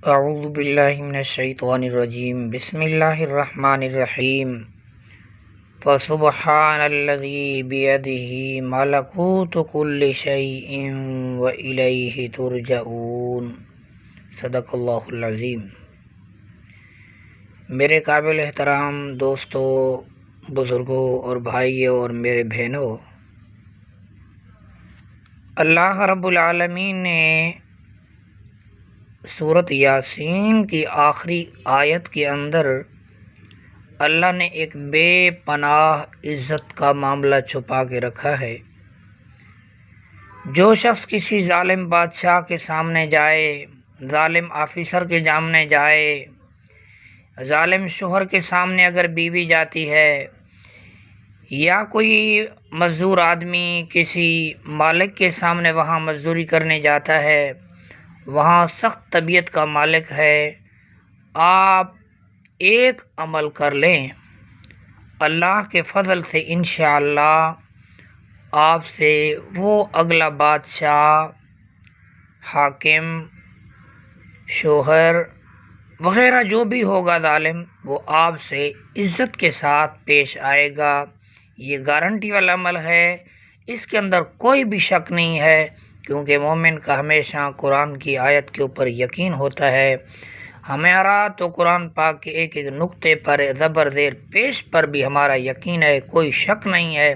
اعوذ باللہ من الشیطان الرجیم بسم اللہ الرحمن الرحیم فسبحان الذی بیدہ ملکوت کل شیء والیہ ترجعون۔ صدق اللہ العظیم۔ میرے قابل احترام دوستوں، بزرگوں اور بھائیوں اور میرے بہنوں، اللہ رب العالمین نے سورۃ یاسین کی آخری آیت کے اندر اللہ نے ایک بے پناہ عزت کا معاملہ چھپا کے رکھا ہے۔ جو شخص کسی ظالم بادشاہ کے سامنے جائے، ظالم آفیسر کے سامنے جائے، ظالم شوہر کے سامنے اگر بیوی جاتی ہے، یا کوئی مزدور آدمی کسی مالک کے سامنے وہاں مزدوری کرنے جاتا ہے، وہاں سخت طبیعت کا مالک ہے، آپ ایک عمل کر لیں، اللہ کے فضل سے انشاءاللہ آپ سے وہ اگلا بادشاہ، حاکم، شوہر وغیرہ جو بھی ہوگا ظالم، وہ آپ سے عزت کے ساتھ پیش آئے گا۔ یہ گارنٹی والا عمل ہے، اس کے اندر کوئی بھی شک نہیں ہے، کیونکہ مومن کا ہمیشہ قرآن کی آیت کے اوپر یقین ہوتا ہے۔ ہمارا تو قرآن پاک کے ایک ایک نقطے پر، زبر زیر پیش پر بھی ہمارا یقین ہے، کوئی شک نہیں ہے،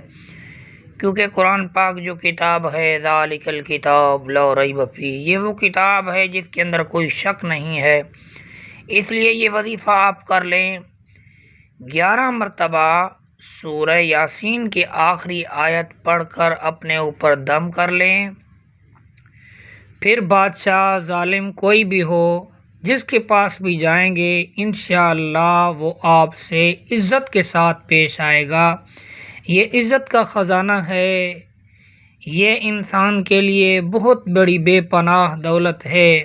کیونکہ قرآن پاک جو کتاب ہے، ذالک الکتاب لا ریب فیہ، یہ وہ کتاب ہے جس کے اندر کوئی شک نہیں ہے۔ اس لیے یہ وظیفہ آپ کر لیں، 11 مرتبہ سورہ یاسین کی آخری آیت پڑھ کر اپنے اوپر دم کر لیں، پھر بادشاہ، ظالم کوئی بھی ہو، جس کے پاس بھی جائیں گے انشاءاللہ وہ آپ سے عزت کے ساتھ پیش آئے گا۔ یہ عزت کا خزانہ ہے، یہ انسان کے لیے بہت بڑی بے پناہ دولت ہے۔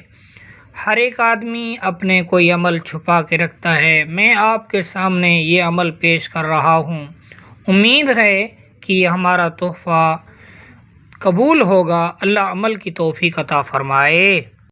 ہر ایک آدمی اپنے کوئی عمل چھپا کے رکھتا ہے، میں آپ کے سامنے یہ عمل پیش کر رہا ہوں، امید ہے کہ یہ ہمارا تحفہ قبول ہوگا۔ اللہ عمل کی توفیق عطا فرمائے۔